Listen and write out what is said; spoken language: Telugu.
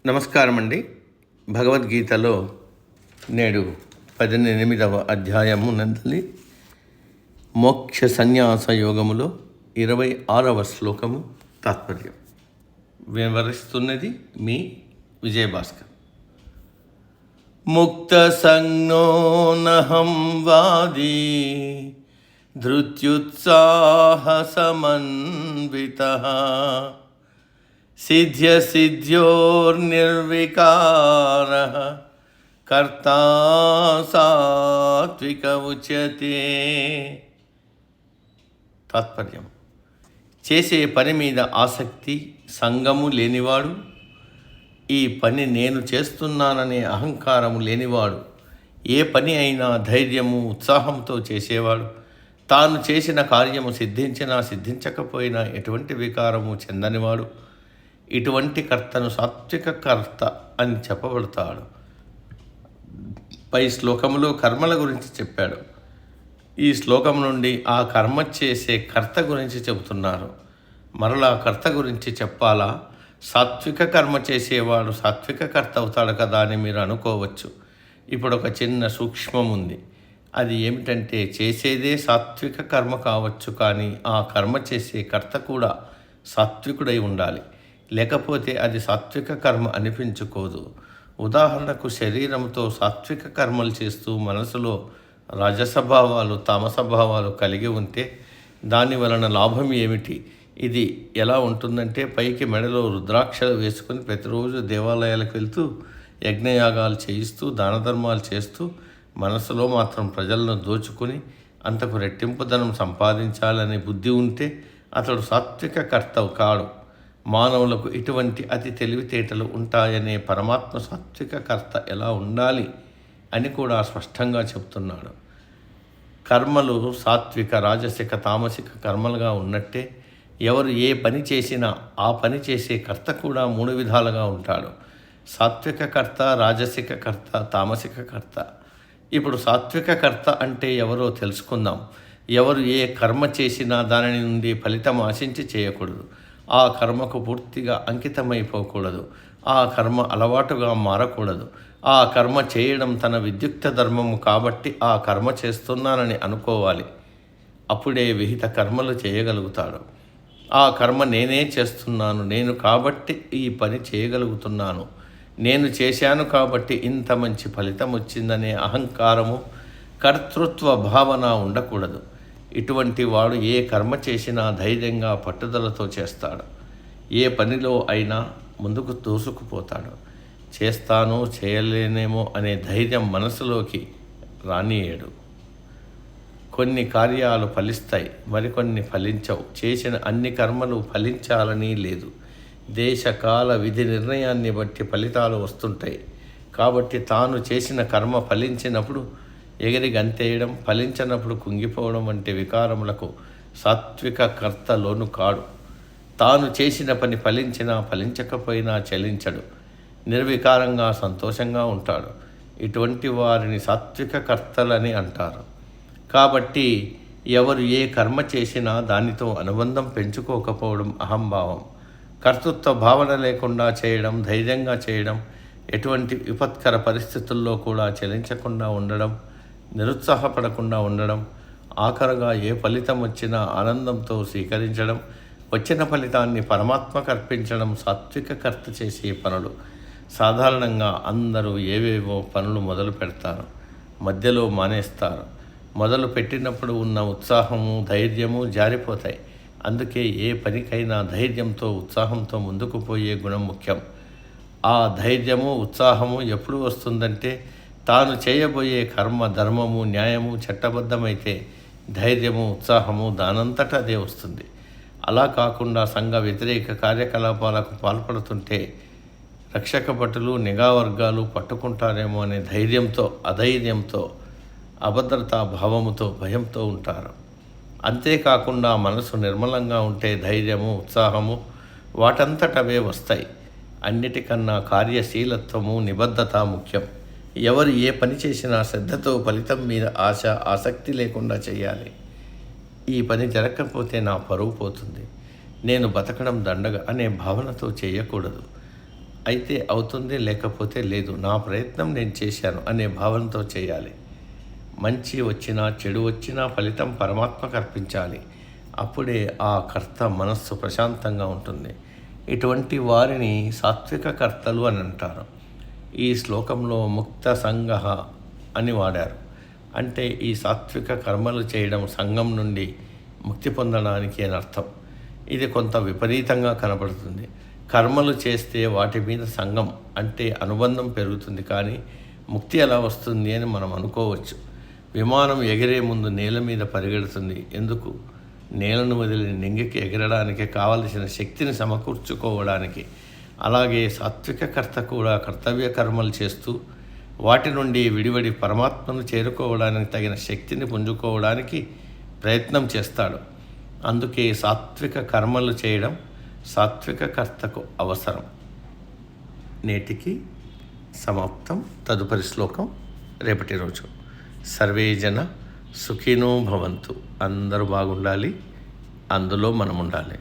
నమస్కారం అండి. భగవద్గీతలో నేడు 18వ అధ్యాయము నందలి మోక్ష సన్యాస యోగములో 26వ శ్లోకము తాత్పర్యం వివరిస్తున్నది మీ విజయభాస్కర్. ముక్త సంజ్ఞోనహం వాదీ ధృత్యుత్సాహ సమన్వితః సిద్ధ్య సిద్ధ్యోర్నిర్వికారః కర్తా సాత్విక ఉచ్యతే. తాత్పర్యం: చేసే పని మీద ఆసక్తి, సంగము లేనివాడు, ఈ పని నేను చేస్తున్నాననే అహంకారము లేనివాడు, ఏ పని అయినా ధైర్యము ఉత్సాహంతో చేసేవాడు, తాను చేసిన కార్యము సిద్ధించినా సిద్ధించకపోయినా ఎటువంటి వికారము చెందనివాడు, ఇటువంటి కర్తను సాత్విక కర్త అని చెప్పబడతాడు. పై శ్లోకములో కర్మల గురించి చెప్పాడు. ఈ శ్లోకం నుండి ఆ కర్మ చేసే కర్త గురించి చెబుతున్నారు. మరలా కర్త గురించి చెప్పాలా? సాత్విక కర్మ చేసేవాడు సాత్విక కర్త అవుతాడు కదా అని మీరు అనుకోవచ్చు. ఇప్పుడు ఒక చిన్న సూక్ష్మం ఉంది. అది ఏమిటంటే, చేసేదే సాత్విక కర్మ కావచ్చు, కానీ ఆ కర్మ చేసే కర్త కూడా సాత్వికుడై ఉండాలి. లేకపోతే అది సాత్విక కర్మ అనిపించుకోదు. ఉదాహరణకు, శరీరంతో సాత్విక కర్మలు చేస్తూ మనసులో రాజసభావాలు, తామసభావాలు కలిగి ఉంటే దాని వలన లాభం ఏమిటి? ఇది ఎలా ఉంటుందంటే, పైకి మెడలో రుద్రాక్షలు వేసుకొని ప్రతిరోజు దేవాలయాలకు వెళ్తూ యజ్ఞయాగాలు చేయిస్తూ దానధర్మాలు చేస్తూ మనసులో మాత్రం ప్రజలను దోచుకుని అంతకు రెట్టింపు ధనం సంపాదించాలనే బుద్ధి ఉంటే అతడు సాత్విక కర్త కాడు. మానవులకు ఇటువంటి అతి తెలివితేటలు ఉంటాయనే పరమాత్మ సాత్విక కర్త ఎలా ఉండాలి అని కూడా స్పష్టంగా చెప్తున్నాడు. కర్మలు సాత్విక, రాజసిక, తామసిక కర్మలుగా ఉన్నట్టే ఎవరు ఏ పని చేసినా ఆ పని చేసే కర్త కూడా 3 విధాలుగా ఉంటాడు: సాత్విక కర్త, రాజసిక కర్త, తామసిక కర్త. ఇప్పుడు సాత్విక కర్త అంటే ఎవరో తెలుసుకుందాం. ఎవరు ఏ కర్మ చేసినా దాని నుండి ఫలితం ఆశించి చేయకూడదు. ఆ కర్మకు పూర్తిగా అంకితమైపోకూడదు. ఆ కర్మ అలవాటుగా మారకూడదు. ఆ కర్మ చేయడం తన విద్యుక్త ధర్మము కాబట్టి ఆ కర్మ చేస్తున్నానని అనుకోవాలి. అప్పుడే విహిత కర్మలు చేయగలుగుతాడు. ఆ కర్మ నేనే చేస్తున్నాను, నేను కాబట్టి ఈ పని చేయగలుగుతున్నాను, నేను చేశాను కాబట్టి ఇంత మంచి ఫలితం వచ్చిందనే అహంకారము, కర్తృత్వ భావన ఉండకూడదు. ఇటువంటి వాడు ఏ కర్మ చేసినా ధైర్యంగా పట్టుదలతో చేస్తాడు. ఏ పనిలో అయినా ముందుకు దూసుకుపోతాడు. చేస్తాను, చేయలేనేమో అనే ధైర్యం మనసులోకి రానియేడు. కొన్ని కార్యాలు ఫలిస్తాయి, మరికొన్ని ఫలించవు. చేసిన అన్ని కర్మలు ఫలించాలని లేదు. దేశకాల విధి నిర్ణయాన్ని బట్టి ఫలితాలు వస్తుంటాయి. కాబట్టి తాను చేసిన కర్మ ఫలించినప్పుడు ఎగిరి గంతేయడం, ఫలించినప్పుడు కుంగిపోవడం వంటి వికారములకు సాత్విక కర్త లోను కాడు. తాను చేసిన పని ఫలించినా ఫలించకపోయినా చలించడు. నిర్వికారంగా సంతోషంగా ఉంటాడు. ఇటువంటి వారిని సాత్విక కర్తలని అంటారు. కాబట్టి ఎవరు ఏ కర్మ చేసినా దానితో అనుబంధం పెంచుకోకపోవడం అహంభావం. కర్తృత్వ భావన లేకుండా చేయడం, ధైర్యంగా చేయడం, ఎటువంటి విపత్కర పరిస్థితుల్లో కూడా చలించకుండా ఉండడం, నిరుత్సాహపడకుండా ఉండడం, ఆఖరుగా ఏ ఫలితం వచ్చినా ఆనందంతో స్వీకరించడం, వచ్చిన ఫలితాన్ని పరమాత్మకు అర్పించడం సాత్విక కర్త చేసే పనులు. సాధారణంగా అందరూ ఏవేవో పనులు మొదలు పెడతారు, మధ్యలో మానేస్తారు. మొదలు పెట్టినప్పుడు ఉన్న ఉత్సాహము, ధైర్యము జారిపోతాయి. అందుకే ఏ పనికైనా ధైర్యంతో, ఉత్సాహంతో ముందుకు పోయే గుణం ముఖ్యం. ఆ ధైర్యము, ఉత్సాహము ఎప్పుడు వస్తుందంటే, తాను చేయబోయే కర్మ ధర్మము, న్యాయము, చట్టబద్ధమైతే ధైర్యము, ఉత్సాహము దానంతట అదే వస్తుంది. అలా కాకుండా సంఘ వ్యతిరేక కార్యకలాపాలకు పాల్పడుతుంటే రక్షక భటులు, నిఘా వర్గాలు పట్టుకుంటారేమో అనే ధైర్యంతో, అధైర్యంతో, అభద్రతా భావముతో, భయంతో ఉంటారు. అంతేకాకుండా మనసు నిర్మలంగా ఉంటే ధైర్యము, ఉత్సాహము వాటంతటవే వస్తాయి. అన్నిటికన్నా కార్యశీలత్వము, నిబద్ధత ముఖ్యం. ఎవరు ఏ పని చేసినా శ్రద్ధతో ఫలితం మీద ఆశ, ఆసక్తి లేకుండా చేయాలి. ఈ పని జరగకపోతే నా పరువు పోతుంది, నేను బతకడం దండగ అనే భావనతో చేయకూడదు. అయితే అవుతుంది, లేకపోతే లేదు, నా ప్రయత్నం నేను చేశాను అనే భావనతో చేయాలి. మంచి వచ్చినా చెడు వచ్చినా ఫలితం పరమాత్మకు అర్పించాలి. అప్పుడే ఆ కర్త మనస్సు ప్రశాంతంగా ఉంటుంది. ఇటువంటి వారిని సాత్విక కర్తలు అని అంటారు. ఈ శ్లోకంలో ముక్త సంగ అని వాడారు. అంటే ఈ సాత్విక కర్మలు చేయడం సంఘం నుండి ముక్తి పొందడానికి అని అర్థం. ఇది కొంత విపరీతంగా కనబడుతుంది. కర్మలు చేస్తే వాటి మీద సంఘం అంటే అనుబంధం పెరుగుతుంది, కానీ ముక్తి ఎలా వస్తుంది అని మనం అనుకోవచ్చు. విమానం ఎగిరే ముందు నేల మీద పరిగెడుతుంది. ఎందుకు? నేలను వదిలి నింగికి ఎగరడానికి కావలసిన శక్తిని సమకూర్చుకోవడానికి. అలాగే సాత్విక కర్త కూడా కర్తవ్య కర్మలు చేస్తూ వాటి నుండి విడివడి పరమాత్మను చేరుకోవడానికి తగిన శక్తిని పుంజుకోవడానికి ప్రయత్నం చేస్తాడు. అందుకే సాత్విక కర్మలు చేయడం సాత్విక కర్తకు అవసరం. నేటికి సమాప్తం. తదుపరి శ్లోకం రేపటి రోజు. సర్వే జన సుఖినో భవంతు. అందరూ బాగుండాలి, అందులో మనం ఉండాలి.